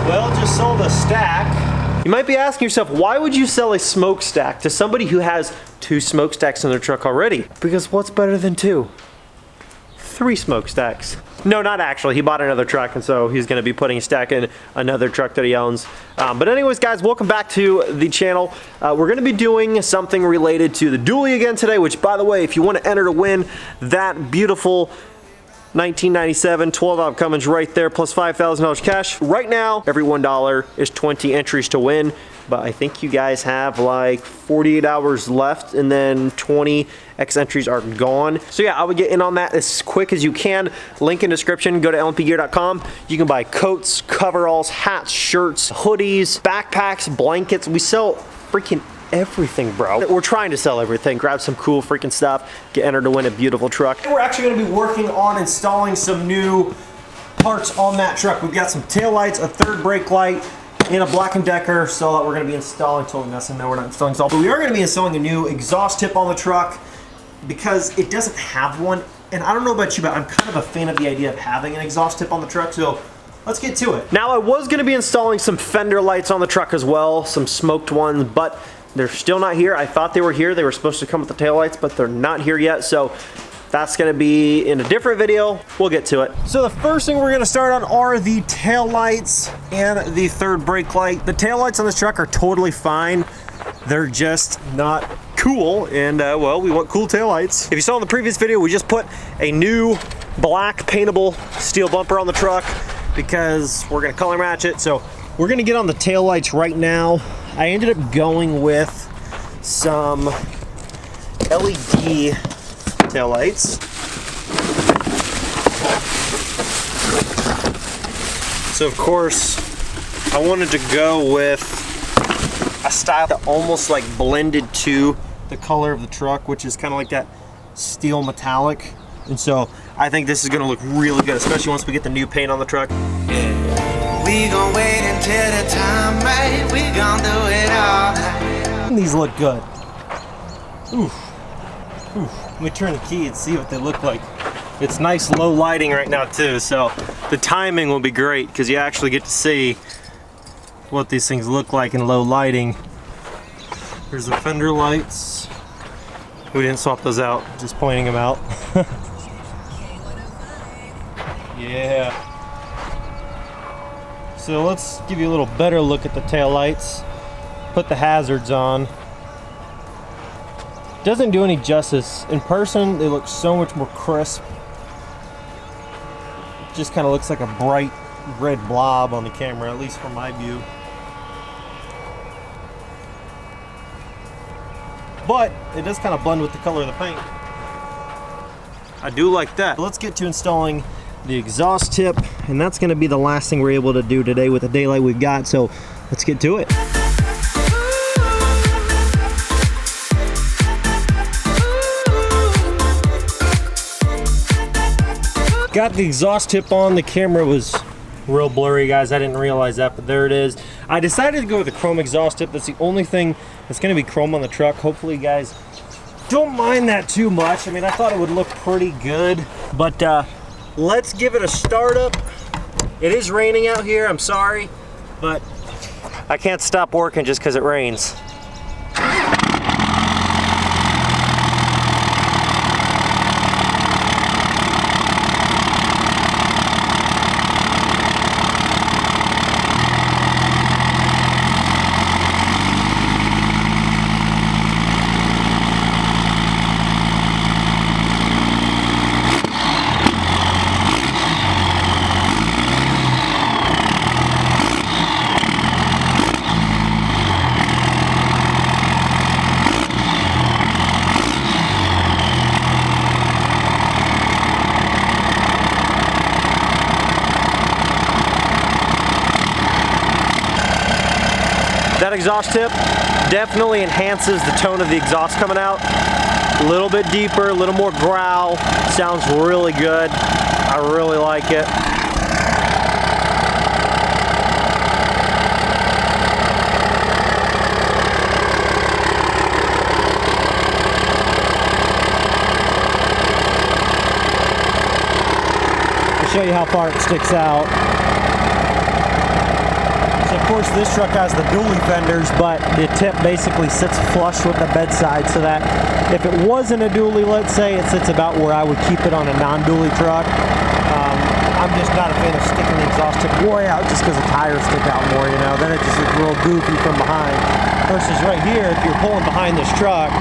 Well, just sold a stack. You might be asking yourself, why would you sell a smokestack to somebody who has 2 smokestacks in their truck already? Because what's better than 2? 3 smokestacks. No, not actually. He bought another truck, and so he's going to be putting a stack in another truck that he owns. But anyways, guys, welcome back to the channel. We're going to be doing something related to the dually again today, which, by the way, if you want to enter to win that beautiful 1997 12-valve Cummins right there, plus $5,000 cash. Right now, every $1 is 20 entries to win, but I think you guys have like 48 hours left, and then 20 X entries are gone. So yeah, I would get in on that as quick as you can. Link in description, go to lmpgear.com. You can buy coats, coveralls, hats, shirts, hoodies, backpacks, blankets. We sell freaking everything, bro. We're trying to sell everything. Grab some cool freaking stuff, get entered to win a beautiful truck. We're actually gonna be working on installing some new parts on that truck. We've got some taillights, a third brake light, and a Black & Decker so that we're gonna be installing, totally messing, no, we're not installing salt, but we are gonna be installing a new exhaust tip on the truck because it doesn't have one. And I don't know about you, but I'm kind of a fan of the idea of having an exhaust tip on the truck, so let's get to it. Now, I was gonna be installing some fender lights on the truck as well, some smoked ones, but they're still not here. I thought they were here. They were supposed to come with the taillights, but they're not here yet, so that's gonna be in a different video. We'll get to it. So the first thing we're gonna start on are the taillights and the third brake light. The taillights on this truck are totally fine. They're just not cool, and well, we want cool taillights. If you saw in the previous video, we just put a new black paintable steel bumper on the truck because we're gonna color match it. So we're gonna get on the taillights right now. I ended up going with some LED taillights. So of course, I wanted to go with a style that almost like blended to the color of the truck, which is kind of like that steel metallic. And so I think this is gonna look really good, especially once we get the new paint on the truck. We gon' wait until the time right. We gon' do it all night. These look good. Oof. Oof. Let me turn the key and see what they look like. It's nice low lighting right now too, so the timing will be great because you actually get to see what these things look like in low lighting. Here's the fender lights. We didn't swap those out, just pointing them out. Yeah. So let's give you a little better look at the tail lights. Put the hazards on. Doesn't do any justice. In person, they look so much more crisp. It just kind of looks like a bright red blob on the camera, at least from my view. But it does kind of blend with the color of the paint. I do like that. Let's get to installing the exhaust tip, and that's going to be the last thing we're able to do today with the daylight we've got, so let's get to it. Got the exhaust tip on. The camera was real blurry, guys. I didn't realize that, but there it is. I decided to go with a chrome exhaust tip. That's the only thing that's going to be chrome on the truck. Hopefully you guys don't mind that too much. I mean, I thought it would look pretty good, but let's give it a startup. It is raining out here, I'm sorry, but I can't stop working just because it rains. That exhaust tip definitely enhances the tone of the exhaust coming out. A little bit deeper, a little more growl. Sounds really good. I really like it. I'll show you how far it sticks out. So of course this truck has the dually fenders, but the tip basically sits flush with the bedside so that if it wasn't a dually, let's say, it sits about where I would keep it on a non-dually truck. I'm just not a fan of sticking the exhaust tip way out just because the tires stick out more, you know. Then it just looks real goofy from behind. Versus right here, if you're pulling behind this truck,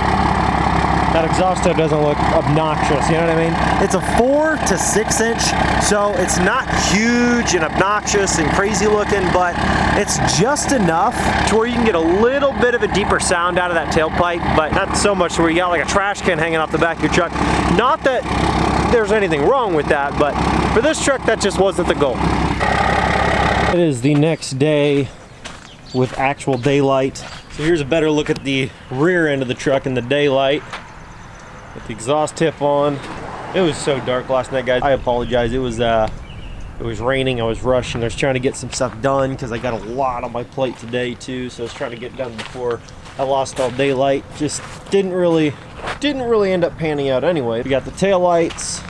that exhaust tip doesn't look obnoxious, you know what I mean? It's a 4 to 6 inch, so it's not huge and obnoxious and crazy looking, but it's just enough to where you can get a little bit of a deeper sound out of that tailpipe, but not so much where you got like a trash can hanging off the back of your truck. Not that there's anything wrong with that, but for this truck, that just wasn't the goal. It is the next day with actual daylight. So here's a better look at the rear end of the truck in the daylight. With the exhaust tip on. It was so dark last night, guys. I apologize. It was raining. I was rushing. I was trying to get some stuff done because I got a lot on my plate today too. So I was trying to get done before I lost all daylight. Just didn't really end up panning out anyway. We got the tail lights,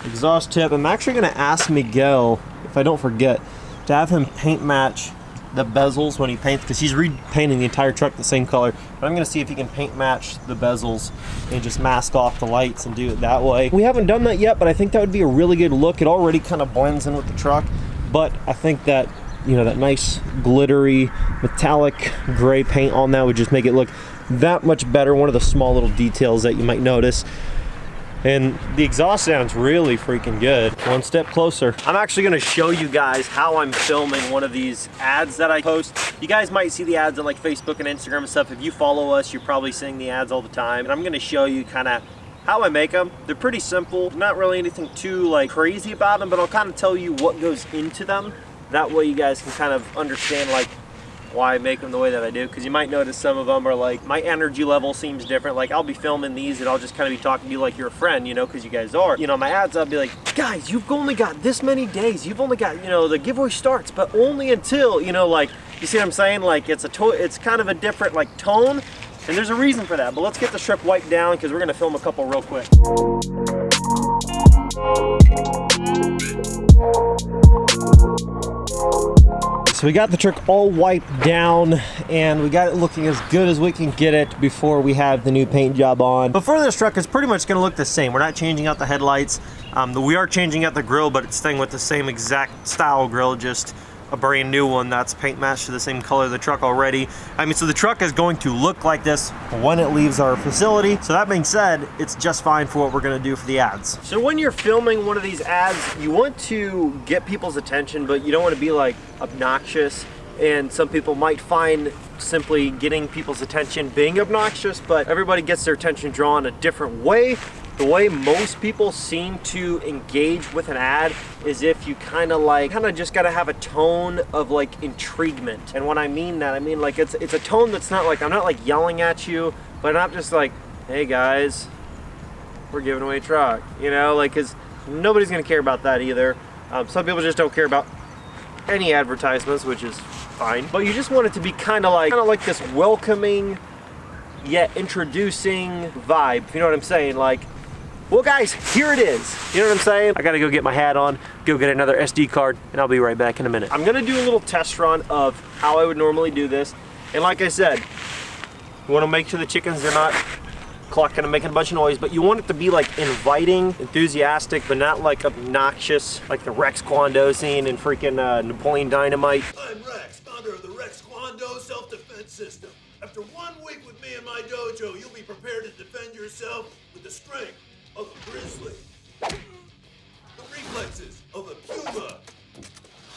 exhaust tip. I'm actually going to ask Miguel, if I don't forget, to have him paint match the bezels when he paints, because he's repainting the entire truck the same color. But I'm going to see if he can paint match the bezels and just mask off the lights and do it that way. We haven't done that yet, but I think that would be a really good look. It already kind of blends in with the truck, but I think that, you know, that nice glittery metallic gray paint on that would just make it look that much better. One of the small little details that you might notice. And the exhaust sounds really freaking good. One step closer. I'm actually gonna show you guys how I'm filming one of these ads that I post. You guys might see the ads on like Facebook and Instagram and stuff. If you follow us, you're probably seeing the ads all the time. And I'm gonna show you kind of how I make them. They're pretty simple. Not really anything too like crazy about them, but I'll kind of tell you what goes into them. That way you guys can kind of understand like why I make them the way that I do, because you might notice some of them are like, my energy level seems different. Like I'll be filming these and I'll just kind of be talking to you like you're a friend, you know, because you guys are. You know, my ads, I'll be like, guys, you've only got this many days. You've only got, you know, the giveaway starts, but only until, you know, like, you see what I'm saying? Like it's kind of a different like tone, and there's a reason for that. But let's get the strip wiped down because we're gonna film a couple real quick. So we got the truck all wiped down and we got it looking as good as we can get it before we have the new paint job on. But for this truck, it's pretty much gonna look the same. We're not changing out the headlights. We are changing out the grill, but it's staying with the same exact style grill, just a brand new one that's paint matched to the same color of the truck already. I mean, so the truck is going to look like this when it leaves our facility. So that being said, it's just fine for what we're gonna do for the ads. So when you're filming one of these ads, you want to get people's attention, but you don't want to be like obnoxious. And some people might find simply getting people's attention being obnoxious, but everybody gets their attention drawn a different way. The way most people seem to engage with an ad is if you kind of just gotta have a tone of like intriguement. And when I mean that, I mean like it's a tone that's not like, I'm not like yelling at you, but I'm just like, hey guys, we're giving away a truck, you know, like, cause nobody's gonna care about that either. Some people just don't care about any advertisements, which is fine. But you just want it to be kind of like this welcoming yet introducing vibe, if you know what I'm saying. Like, well guys, here it is. You know what I'm saying? I gotta go get my hat on, go get another SD card, and I'll be right back in a minute. I'm gonna do a little test run of how I would normally do this. And like I said, you wanna make sure the chickens are not clucking and making a bunch of noise, but you want it to be like inviting, enthusiastic, but not like obnoxious, like the Rex Kwando scene in freaking Napoleon Dynamite. I'm Rex, founder of the Rex Kwando self-defense system. After 1 week with me in my dojo, you'll be prepared to defend yourself with the strength of a grizzly, the reflexes of a puma,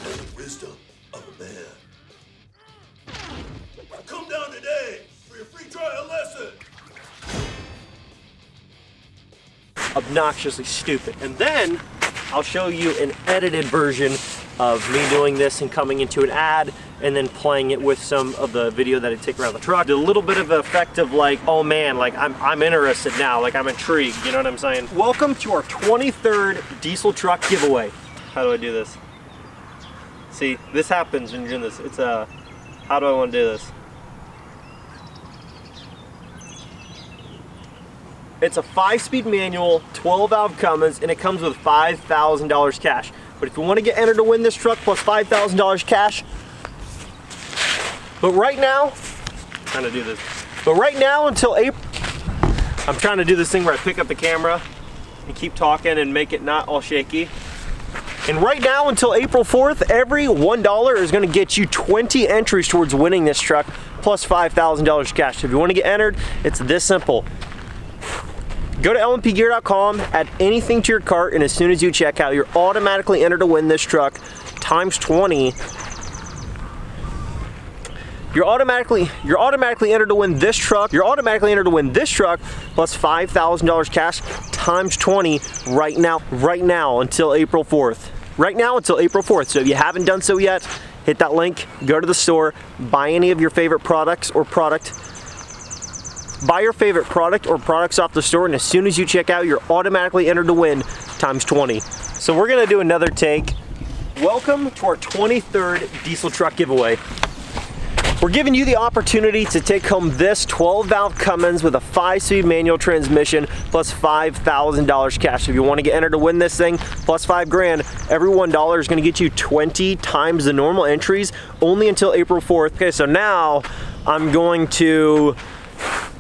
and the wisdom of a man. Come down today for your free trial lesson. Obnoxiously stupid. And then I'll show you an edited version of me doing this and coming into an ad and then playing it with some of the video that I take around the truck. A little bit of an effect of like, oh man, like I'm interested now, like I'm intrigued, you know what I'm saying? Welcome to our 23rd diesel truck giveaway. How do I do this? See, this happens when you're doing this. It's how do I want to do this? It's a 5-speed manual, 12-valve Cummins, and it comes with $5,000 cash. But if you want to get entered to win this truck plus $5,000 cash, but right now, trying to do this. But right now until April, I'm trying to do this thing where I pick up the camera and keep talking and make it not all shaky. And right now until April 4th, every $1 is gonna get you 20 entries towards winning this truck plus $5,000 cash. If you wanna get entered, it's this simple. Go to lmpgear.com, add anything to your cart, and as soon as you check out, you're automatically entered to win this truck times 20. You're automatically entered to win this truck. You're automatically entered to win this truck plus $5,000 cash times 20 right now until April 4th. Right now until April 4th. So if you haven't done so yet, hit that link, go to the store, buy any of your favorite products or products off the store, and as soon as you check out, you're automatically entered to win times 20. So we're gonna do another take. Welcome to our 23rd diesel truck giveaway. We're giving you the opportunity to take home this 12-valve Cummins with a 5-speed manual transmission plus $5,000 cash. If you want to get entered to win this thing plus $5 grand, every $1 is going to get you 20 times the normal entries only until April 4th. Okay, so now I'm going to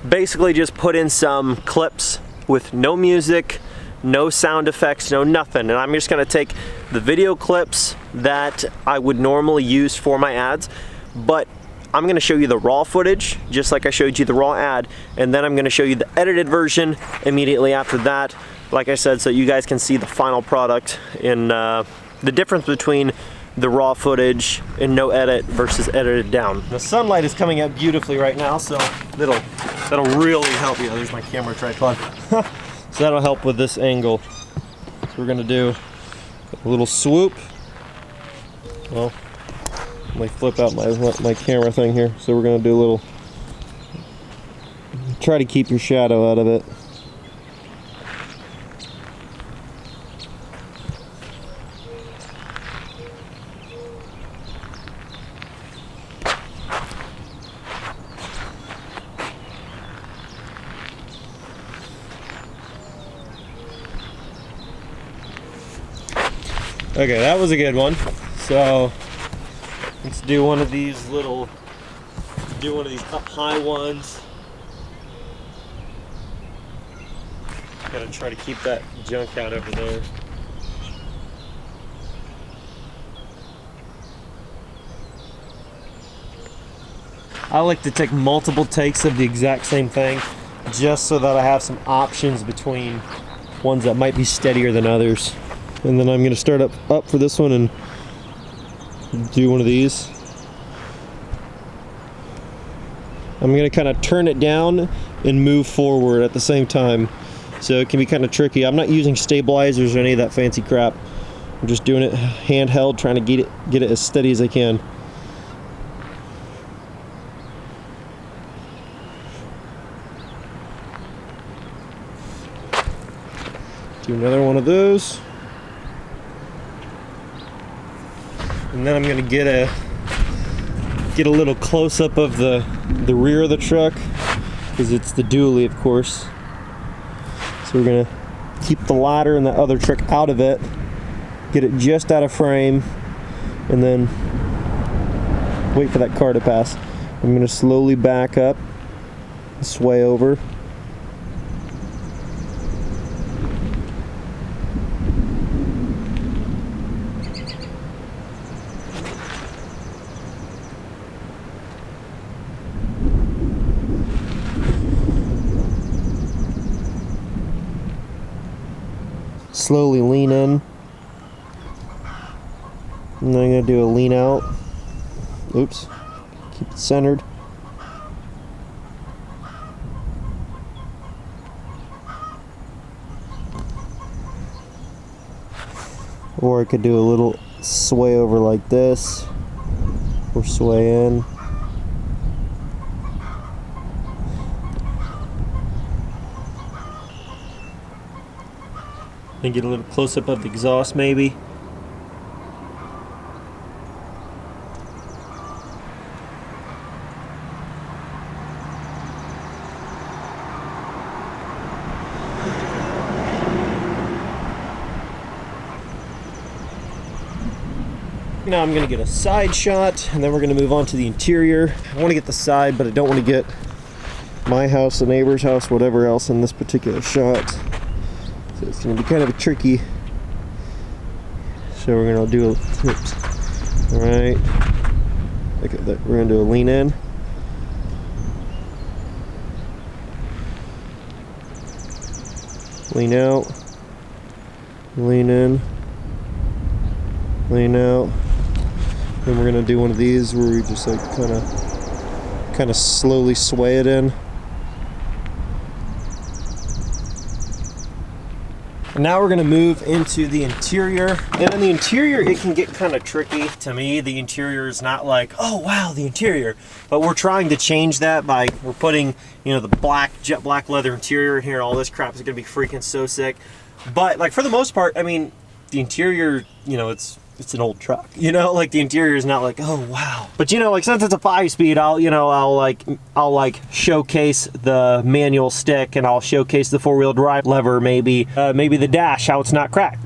basically just put in some clips with no music, no sound effects, no nothing. And I'm just going to take the video clips that I would normally use for my ads, but I'm gonna show you the raw footage, just like I showed you the raw ad, and then I'm gonna show you the edited version immediately after that, like I said, so you guys can see the final product and the difference between the raw footage and no edit versus edited down. The sunlight is coming out beautifully right now, so that'll really help you. There's my camera tripod. So that'll help with this angle. So we're gonna do a little swoop. Well, I flip out my camera thing here, so we're gonna do a little, try to keep your shadow out of it. Okay, that was a good one. So let's do one of these up high ones. Gotta try to keep that junk out over there. I like to take multiple takes of the exact same thing, just so that I have some options between ones that might be steadier than others. And then I'm gonna start up for this one and do one of these. I'm gonna kind of turn it down and move forward at the same time, so it can be kind of tricky. I'm not using stabilizers or any of that fancy crap. I'm just doing it handheld, trying to get it as steady as I can. Do another one of those. And then I'm gonna get a little close-up of the rear of the truck, because it's the dually, of course. So we're gonna keep the ladder and the other truck out of it, get it just out of frame, and then wait for that car to pass. I'm gonna slowly back up, sway over. Slowly lean in, and then I'm going to do a lean out. Oops, keep it centered. Or I could do a little sway over like this, or sway in. And get a little close up of the exhaust maybe. Now I'm gonna get a side shot, and then we're gonna move on to the interior. I wanna get the side, but I don't wanna get my house, the neighbor's house, whatever else in this particular shot. So it's gonna be kind of tricky. So we're gonna do all right. Okay, we're gonna do a lean in. Lean out. Lean in. Lean out. Then we're gonna do one of these where we just like kind of slowly sway it in. And now we're gonna move into the interior. And in the interior, it can get kind of tricky. To me, the interior is not like, oh wow, the interior. But we're trying to change that by, we're putting, you know, the jet black leather interior in here. All this crap is gonna be freaking so sick. But like for the most part, I mean, the interior, you know, it's an old truck, you know, like the interior is not like, oh wow. But you know, like since it's a 5-speed, I'll like showcase the manual stick, and I'll showcase the 4-wheel drive lever, maybe the dash, how it's not cracked.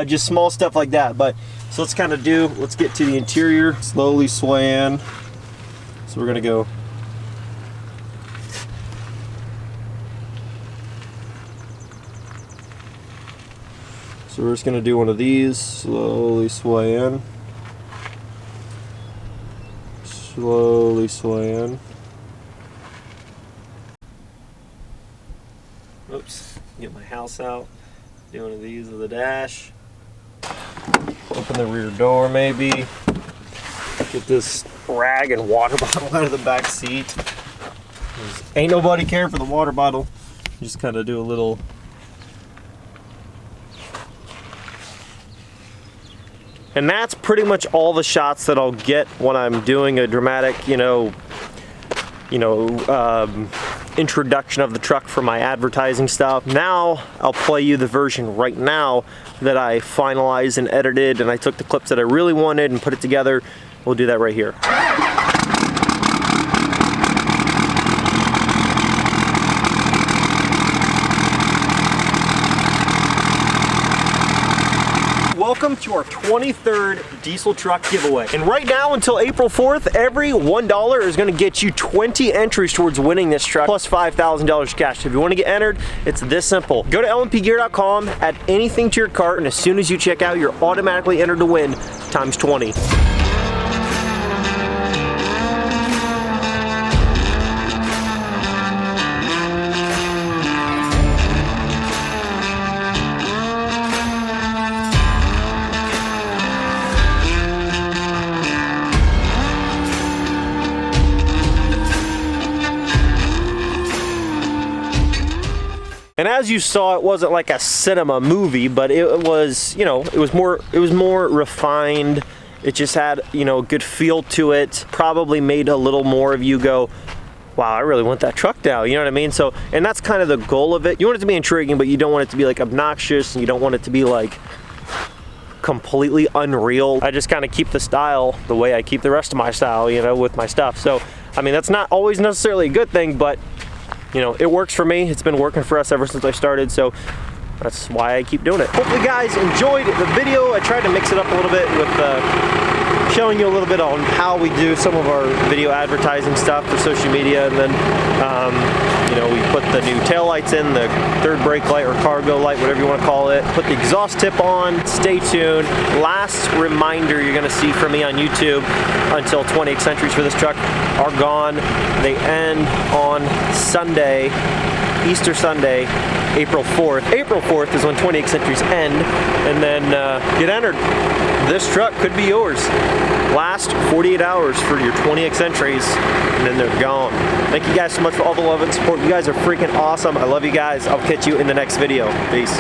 Just small stuff like that. But so let's get to the interior, slowly sway in. So we're gonna go. So we're just gonna do one of these, slowly sway in. Slowly sway in. Oops, get my house out. Do one of these with the dash. Open the rear door maybe. Get this rag and water bottle out of the back seat. Ain't nobody care for the water bottle. Just kind of do a little. And that's pretty much all the shots that I'll get when I'm doing a dramatic, introduction of the truck for my advertising stuff. Now I'll play you the version right now that I finalized and edited, and I took the clips that I really wanted and put it together. We'll do that right here. Welcome to our 23rd diesel truck giveaway. And right now until April 4th, every $1 is gonna get you 20 entries towards winning this truck, plus $5,000 cash. If you wanna get entered, it's this simple. Go to lmpgear.com, add anything to your cart, and as soon as you check out, you're automatically entered to win times 20. And as you saw, it wasn't like a cinema movie, but it was, you know, it was more refined. It just had, you know, a good feel to it. Probably made a little more of you go, wow, I really want that truck now. You know what I mean? So, and that's kind of the goal of it. You want it to be intriguing, but you don't want it to be like obnoxious, and you don't want it to be like completely unreal. I just kind of keep the style the way I keep the rest of my style, you know, with my stuff. So, I mean, that's not always necessarily a good thing, but you know, it works for me. It's been working for us ever since I started, so that's why I keep doing it. Hopefully you guys enjoyed the video. I tried to mix it up a little bit with showing you a little bit on how we do some of our video advertising stuff for social media, and then you know, we put the new tail lights in, the third brake light or cargo light, whatever you want to call it. Put the exhaust tip on. Stay tuned. Last reminder you're going to see from me on YouTube until 20 entries for this truck are gone. They end on Sunday, Easter Sunday, April 4th. April 4th is when 20 entries end, and then get entered. This truck could be yours. Last 48 hours for your 20 entries, and then they're gone. Thank you guys so much for all the love and support. You guys are freaking awesome. I love you guys. I'll catch you in the next video. Peace.